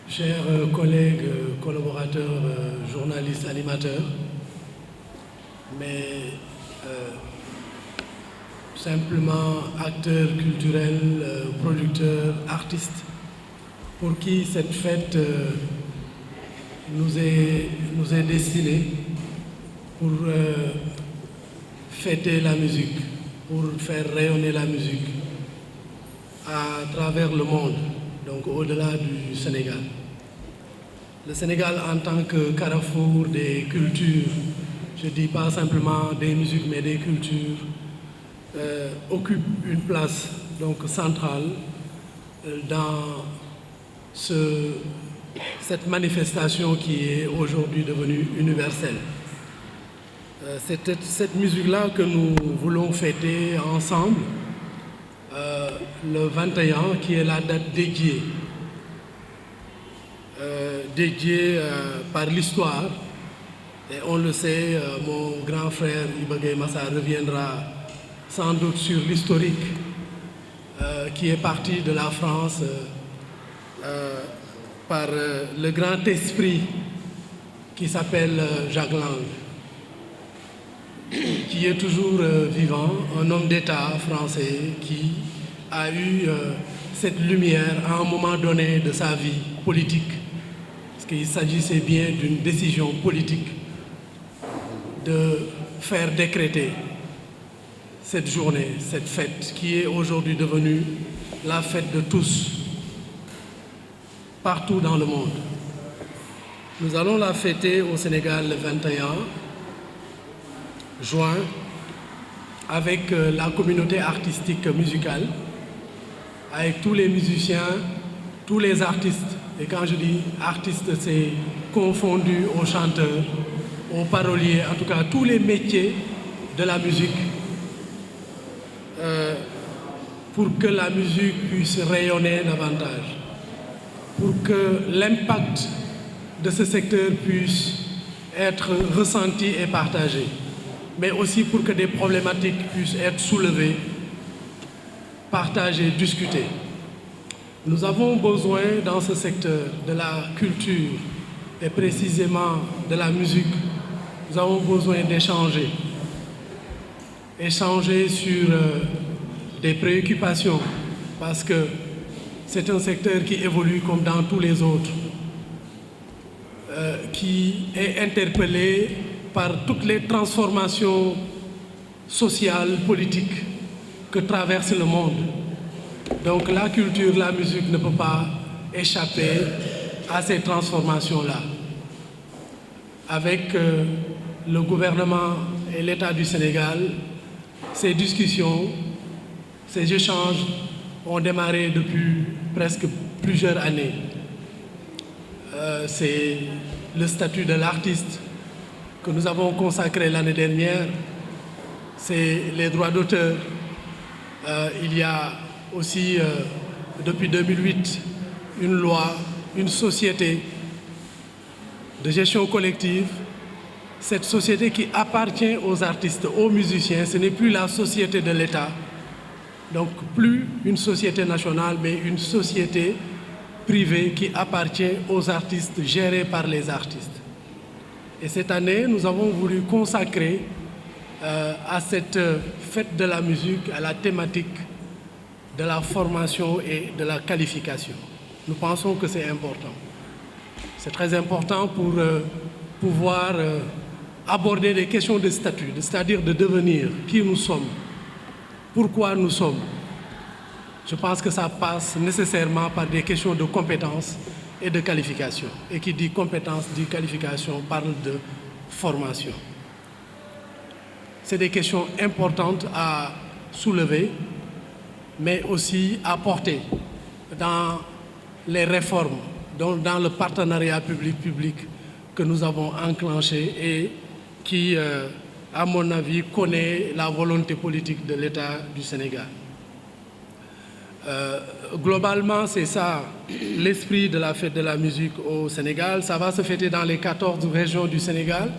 chers collègues, collaborateurs, journalistes, animateurs, mais simplement acteurs culturels, producteurs, artistes, pour qui cette fête nous est destinée pour fêter la musique, pour faire rayonner la musique à travers le monde, donc au-delà du Sénégal. Le Sénégal en tant que carrefour des cultures, je ne dis pas simplement des musiques mais des cultures, occupe une place donc centrale dans cette manifestation qui est aujourd'hui devenue universelle. C'est cette musique-là que nous voulons fêter ensemble le 21, qui est la date dédiée, par l'histoire. Et on le sait, mon grand frère Iba Gueye Massa reviendra sans doute sur l'historique qui est parti de la France par le grand esprit qui s'appelle Jacques Lang, qui est toujours vivant, un homme d'État français qui a eu cette lumière à un moment donné de sa vie politique, parce qu'il s'agissait bien d'une décision politique de faire décréter cette journée, cette fête qui est aujourd'hui devenue la fête de tous, partout dans le monde. Nous allons la fêter au Sénégal le 21 juin avec la communauté artistique musicale, avec tous les musiciens, tous les artistes. Et quand je dis artistes, c'est confondu aux chanteurs, aux paroliers, en tout cas tous les métiers de la musique, pour que la musique puisse rayonner davantage, pour que l'impact de ce secteur puisse être ressenti et partagé, mais aussi pour que des problématiques puissent être soulevées, partagées, discutées. Nous avons besoin dans ce secteur de la culture et précisément de la musique, nous avons besoin d'échanger. Échanger sur des préoccupations, parce que c'est un secteur qui évolue comme dans tous les autres, qui est interpellé par toutes les transformations sociales, politiques que traverse le monde. Donc la culture, la musique ne peut pas échapper à ces transformations-là. Avec le gouvernement et l'État du Sénégal, ces discussions, ces échanges ont démarré depuis presque plusieurs années. C'est le statut de l'artiste que nous avons consacré l'année dernière, c'est les droits d'auteur. Il y a aussi, depuis 2008, une loi, une société de gestion collective. Cette société qui appartient aux artistes, aux musiciens, ce n'est plus la société de l'État, donc plus une société nationale, mais une société privée qui appartient aux artistes, gérée par les artistes. Et cette année, nous avons voulu consacrer à cette fête de la musique, à la thématique de la formation et de la qualification. Nous pensons que c'est important. C'est très important pour pouvoir aborder des questions de statut, c'est-à-dire de devenir, qui nous sommes, pourquoi nous sommes. Je pense que ça passe nécessairement par des questions de compétences et de qualification. Et qui dit compétence, dit qualification, parle de formation. C'est des questions importantes à soulever, mais aussi à porter dans les réformes, dans le partenariat public-public que nous avons enclenché et qui, à mon avis, connaît la volonté politique de l'État du Sénégal. Globalement, c'est ça l'esprit de la fête de la musique au Sénégal. Ça va se fêter dans les 14 régions du Sénégal.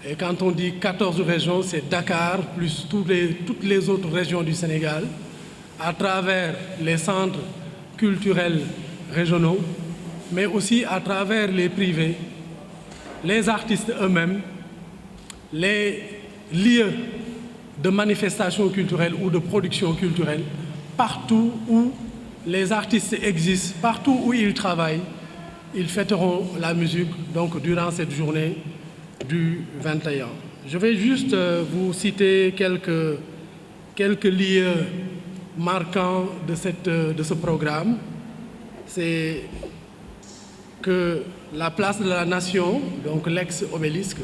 Et quand on dit 14 régions, c'est Dakar plus toutes les autres régions du Sénégal, à travers les centres culturels régionaux, mais aussi à travers les privés, les artistes eux-mêmes, les lieux de manifestations culturelles ou de production culturelle, partout où les artistes existent, partout où ils travaillent, ils fêteront la musique donc, durant cette journée du 21. Je vais juste vous citer quelques lieux marquants de ce programme. C'est que la place de la Nation, donc l'ex-obélisque,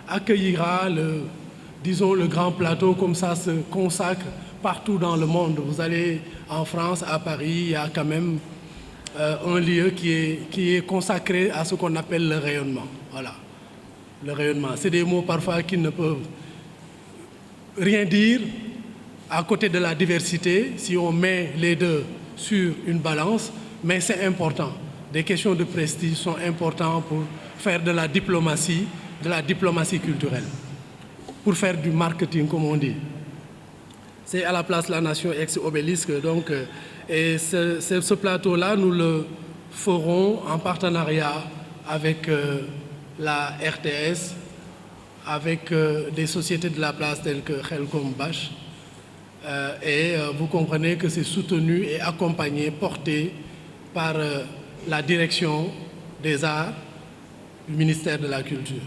accueillera le grand plateau, comme ça se consacre partout dans le monde. Vous allez en France, à Paris, il y a quand même un lieu qui est consacré à ce qu'on appelle le rayonnement. Voilà, le rayonnement. C'est des mots parfois qui ne peuvent rien dire à côté de la diversité, si on met les deux sur une balance, mais c'est important. Des questions de prestige sont importantes pour faire de la diplomatie culturelle, pour faire du marketing, comme on dit. C'est à la place de la Nation ex-obélisque. Donc, et ce plateau-là, nous le ferons en partenariat avec la RTS, avec des sociétés de la place telles que Khelcom Bash. Et vous comprenez que c'est soutenu et accompagné, porté par la direction des arts du ministère de la Culture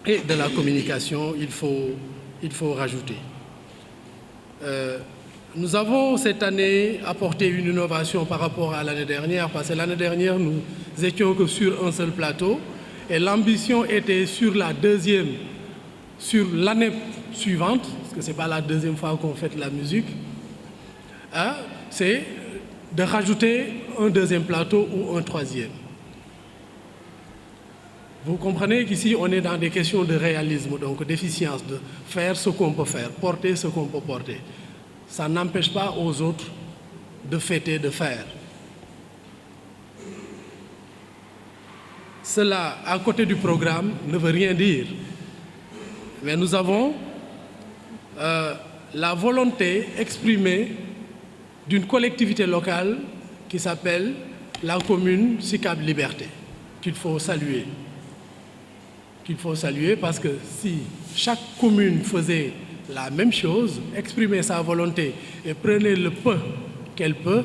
et de la communication, il faut rajouter. Nous avons cette année apporté une innovation par rapport à l'année dernière, parce que l'année dernière, nous étions que sur un seul plateau, et l'ambition était sur l'année suivante, parce que ce n'est pas la deuxième fois qu'on fait la musique, hein, c'est de rajouter un deuxième plateau ou un troisième. Vous comprenez qu'ici, on est dans des questions de réalisme, donc d'efficience, de faire ce qu'on peut faire, porter ce qu'on peut porter. Ça n'empêche pas aux autres de fêter, de faire. Cela, à côté du programme, ne veut rien dire. Mais nous avons la volonté exprimée d'une collectivité locale qui s'appelle la commune Sicap Liberté, qu'il faut saluer. Qu'il faut saluer parce que si chaque commune faisait la même chose, exprimait sa volonté et prenait le peu qu'elle peut,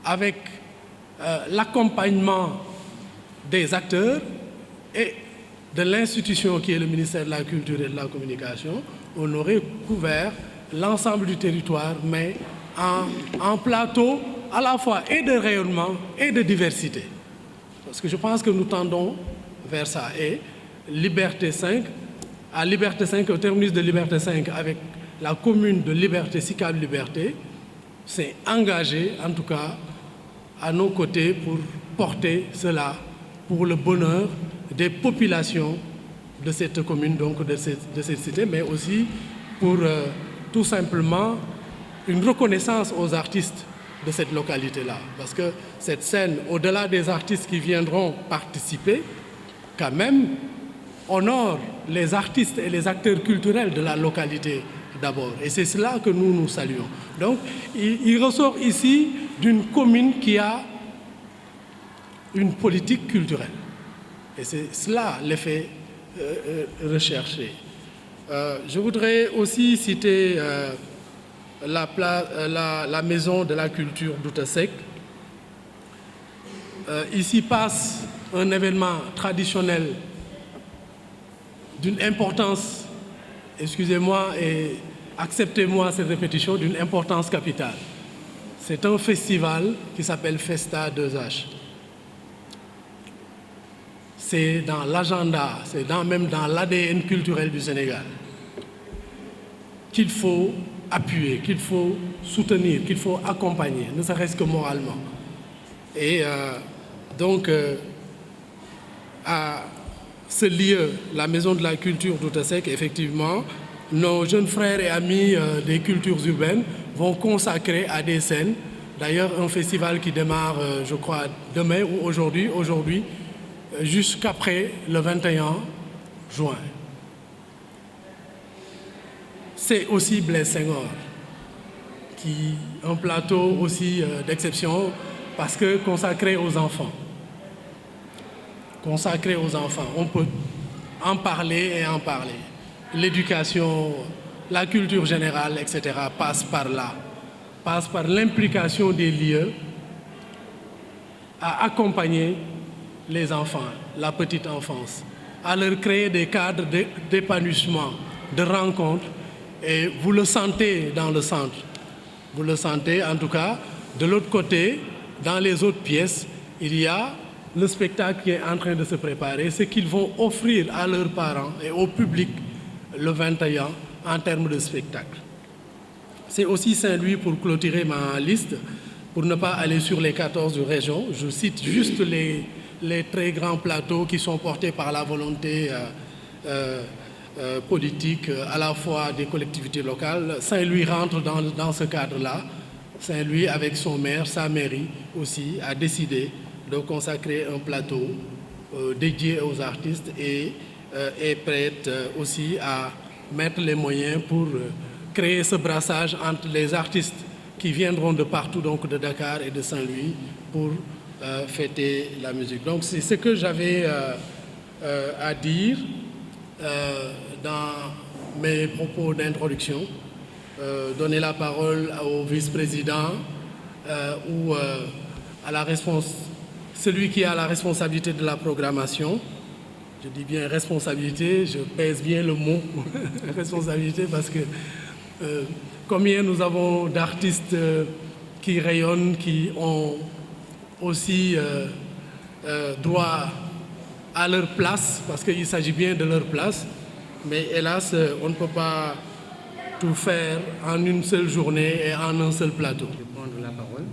avec l'accompagnement des acteurs et de l'institution qui est le ministère de la Culture et de la Communication, on aurait couvert l'ensemble du territoire, mais en plateau à la fois et de rayonnement et de diversité. Parce que je pense que nous tendons vers ça. Et Liberté 5, à Liberté 5, au terminus de Liberté 5, avec la commune de Liberté, Sicap Liberté, s'est engagé, en tout cas, à nos côtés pour porter cela pour le bonheur des populations de cette commune, donc de cette cité, mais aussi pour tout simplement une reconnaissance aux artistes de cette localité-là. Parce que cette scène, au-delà des artistes qui viendront participer, quand même, honore les artistes et les acteurs culturels de la localité d'abord. Et c'est cela que nous saluons. Donc, il ressort ici d'une commune qui a une politique culturelle. Et c'est cela l'effet recherché. Je voudrais aussi citer la maison de la culture d'Outasek. Ici passe un événement traditionnel d'une importance, excusez-moi et acceptez-moi cette répétition, d'une importance capitale. C'est un festival qui s'appelle Festa 2H. C'est dans l'agenda, c'est même dans l'ADN culturel du Sénégal qu'il faut appuyer, qu'il faut soutenir, qu'il faut accompagner, ne serait-ce que moralement. Et donc, à ce lieu, la Maison de la Culture d'Outasek, effectivement, nos jeunes frères et amis des cultures urbaines vont consacrer à des scènes. D'ailleurs, un festival qui démarre, je crois, demain ou aujourd'hui, jusqu'après le 21 juin. C'est aussi Blaise Senghor un plateau aussi d'exception parce que consacré aux enfants. Consacré aux enfants, on peut en parler et en parler. L'éducation, la culture générale, etc. passe par là, passe par l'implication des lieux à accompagner les enfants, la petite enfance, à leur créer des cadres d'épanouissement, de rencontres. Et vous le sentez dans le centre. Vous le sentez en tout cas. De l'autre côté, dans les autres pièces, il y a le spectacle qui est en train de se préparer, ce qu'ils vont offrir à leurs parents et au public le 21 en termes de spectacle. C'est aussi Saint-Louis, pour clôturer ma liste, pour ne pas aller sur les 14 régions. Je cite juste les très grands plateaux qui sont portés par la volonté politique à la fois des collectivités locales. Saint-Louis rentre dans ce cadre-là. Saint-Louis, avec son maire, sa mairie aussi, a décidé de consacrer un plateau dédié aux artistes et est prête aussi à mettre les moyens pour créer ce brassage entre les artistes qui viendront de partout, donc de Dakar et de Saint-Louis, pour fêter la musique. Donc c'est ce que j'avais à dire dans mes propos d'introduction. Donner la parole au vice-président ou à celui qui a la responsabilité de la programmation. Je dis bien responsabilité, je pèse bien le mot responsabilité parce que combien nous avons d'artistes qui rayonnent, qui ont aussi droit à leur place, parce qu'il s'agit bien de leur place, mais hélas, on ne peut pas tout faire en une seule journée et en un seul plateau. Je vais prendre la parole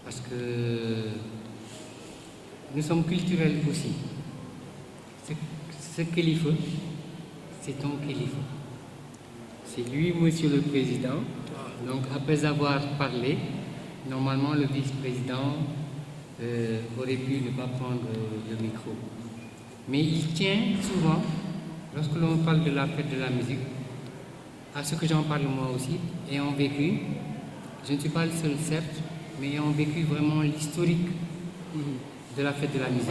parce que nous sommes culturels aussi. Ce qu'il faut, c'est ton kilifa. C'est lui, Monsieur le Président. Donc, après avoir parlé, normalement, le vice-président aurait pu ne pas prendre le micro. Mais il tient souvent, lorsque l'on parle de la fête de la musique, à ce que j'en parle moi aussi, ayant vécu, je ne suis pas le seul certes, mais ayant vécu vraiment l'historique de la fête de la musique.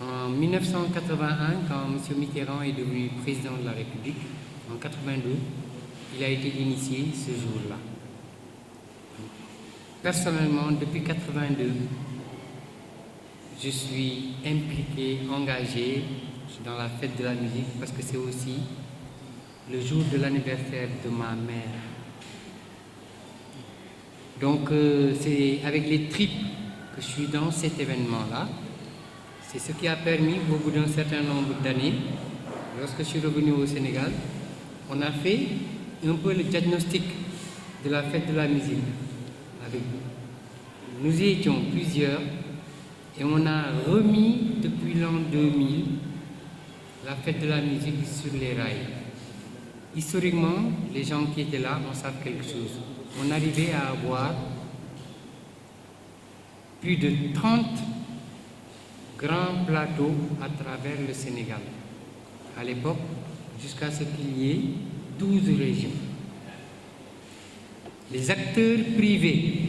En 1981, quand M. Mitterrand est devenu président de la République, en 82, il a été initié ce jour-là. Personnellement, depuis 82, je suis impliqué, engagé dans la fête de la musique parce que c'est aussi le jour de l'anniversaire de ma mère. Donc c'est avec les tripes que je suis dans cet événement-là. C'est ce qui a permis, au bout d'un certain nombre d'années, lorsque je suis revenu au Sénégal, on a fait un peu le diagnostic de la fête de la musique. Nous y étions plusieurs et on a remis depuis l'an 2000 la fête de la musique sur les rails. Historiquement, les gens qui étaient là en savent quelque chose. On arrivait à avoir plus de 30 grands plateaux à travers le Sénégal. À l'époque, jusqu'à ce qu'il y ait 12 régions. Les acteurs privés,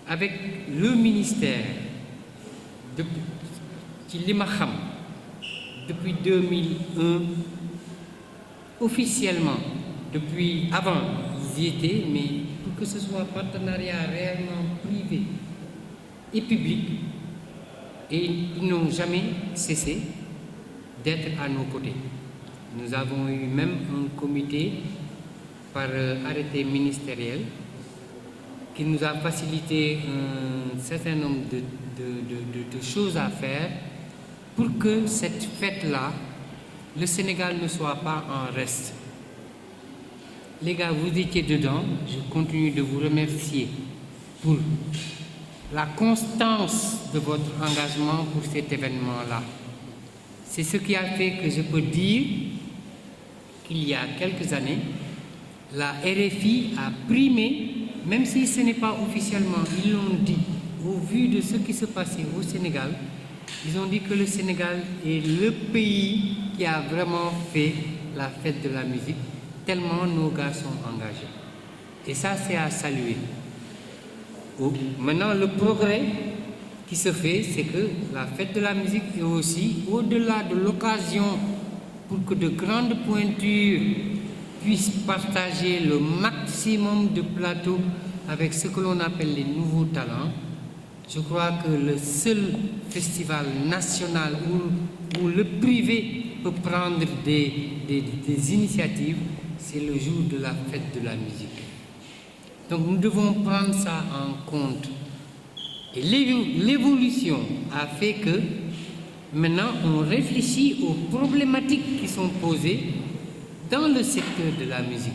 avec le ministère, depuis 2001, officiellement, depuis avant, ils y étaient, mais pour que ce soit un partenariat réellement privé et public, et ils n'ont jamais cessé d'être à nos côtés. Nous avons eu même un comité par arrêté ministériel qui nous a facilité un certain nombre de choses à faire pour que cette fête-là, le Sénégal ne soit pas en reste. Les gars, vous étiez dedans, je continue de vous remercier pour la constance de votre engagement pour cet événement-là. C'est ce qui a fait que je peux dire qu'il y a quelques années, la RFI a primé, même si ce n'est pas officiellement, ils l'ont dit, au vu de ce qui se passait au Sénégal, ils ont dit que le Sénégal est le pays qui a vraiment fait la fête de la musique tellement nos gars sont engagés. Et ça, c'est à saluer. Maintenant, le progrès qui se fait, c'est que la fête de la musique est aussi, au-delà de l'occasion pour que de grandes pointures puissent partager le maximum de plateaux avec ce que l'on appelle les nouveaux talents. Je crois que le seul festival national où le privé peut prendre des initiatives, c'est le jour de la fête de la musique. Donc nous devons prendre ça en compte. Et l'évolution a fait que maintenant on réfléchit aux problématiques qui sont posées dans le secteur de la musique.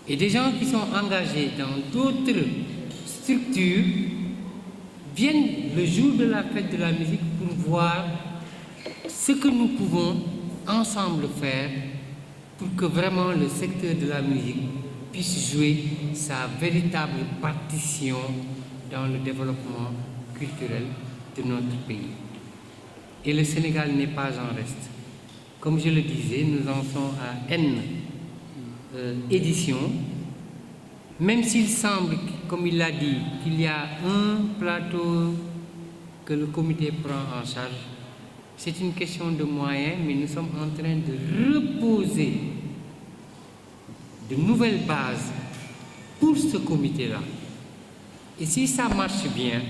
Et des gens qui sont engagés dans d'autres structures viennent le jour de la fête de la musique pour voir ce que nous pouvons ensemble faire pour que vraiment le secteur de la musique puisse jouer sa véritable partition dans le développement culturel de notre pays. Et le Sénégal n'est pas en reste. Comme je le disais, nous en sommes à N éditions. Même s'il semble, comme il l'a dit, qu'il y a un plateau que le comité prend en charge, c'est une question de moyens, mais nous sommes en train de reposer de nouvelles bases pour ce comité-là. Et si ça marche bien,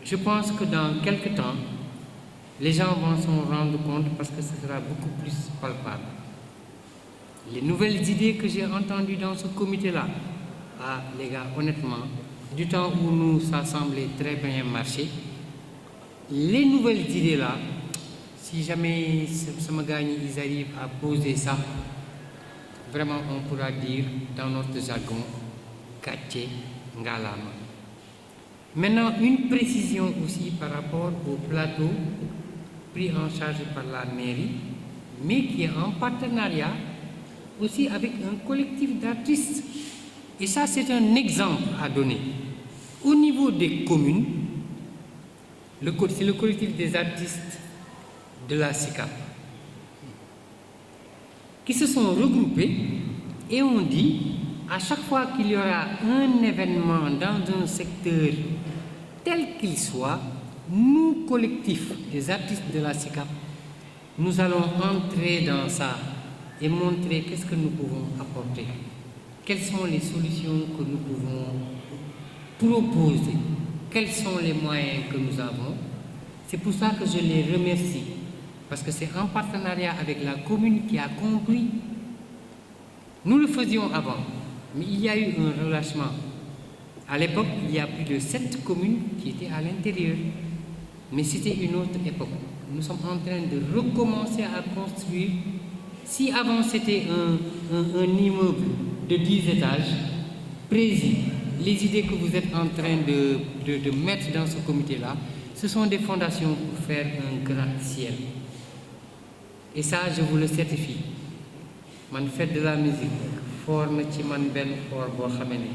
je pense que dans quelques temps, les gens vont s'en rendre compte parce que ce sera beaucoup plus palpable. Les nouvelles idées que j'ai entendues dans ce comité-là, ah les gars, honnêtement, du temps où nous, ça semblait très bien marcher, les nouvelles idées-là, si jamais ces gars ils arrivent à poser ça, vraiment on pourra dire dans notre jargon, Katché Ngalama. Maintenant, une précision aussi par rapport au plateau pris en charge par la mairie, mais qui est en partenariat aussi avec un collectif d'artistes. Et ça, c'est un exemple à donner. Au niveau des communes, c'est le collectif des artistes de la SICAP qui se sont regroupés et ont dit, à chaque fois qu'il y aura un événement dans un secteur tel qu'il soit, nous, collectifs des artistes de la SICAP, nous allons entrer dans ça et montrer qu'est-ce que nous pouvons apporter. Quelles sont les solutions que nous pouvons proposer? Quels sont les moyens que nous avons? C'est pour ça que je les remercie, parce que c'est en partenariat avec la commune qui a compris. Nous le faisions avant, mais il y a eu un relâchement. À l'époque, il y a plus de 7 communes qui étaient à l'intérieur, mais c'était une autre époque. Nous sommes en train de recommencer à construire. Si avant c'était un immeuble de 10 étages, précis, les idées que vous êtes en train de mettre dans ce comité-là, ce sont des fondations pour faire un grand ciel. Et ça, je vous le certifie. Man fête de la musique, fort na ci man ben fort bo xamé né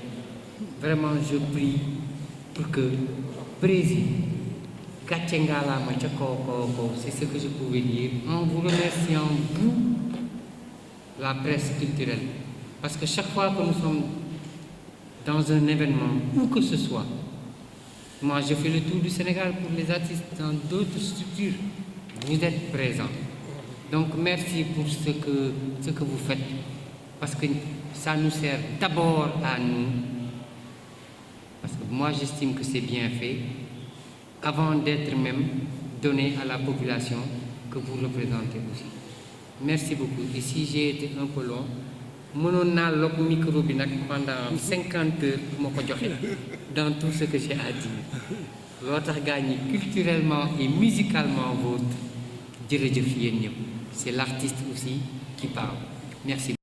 vraiment je prie pour que président Katché Ngalama ca kaw, c'est ce que je pouvais dire en vous remerciant vous, la presse culturelle, parce que chaque fois que nous sommes dans un événement où que ce soit, moi je fais le tour du Sénégal pour les artistes dans d'autres structures, vous êtes présents. Donc merci pour ce que vous faites, parce que ça nous sert d'abord à nous, parce que moi j'estime que c'est bien fait, avant d'être même donné à la population que vous représentez aussi. Merci beaucoup. Et si j'ai été un peu long, mënoon naa lok micro bi nag pendant 50 heures ma ko joxe dans tout ce que j'ai à dire. Loo tax gaa ñi culturellement et musicalement vôtre, jërëjëf yéen ñëpp. C'est l'artiste aussi qui parle. Merci.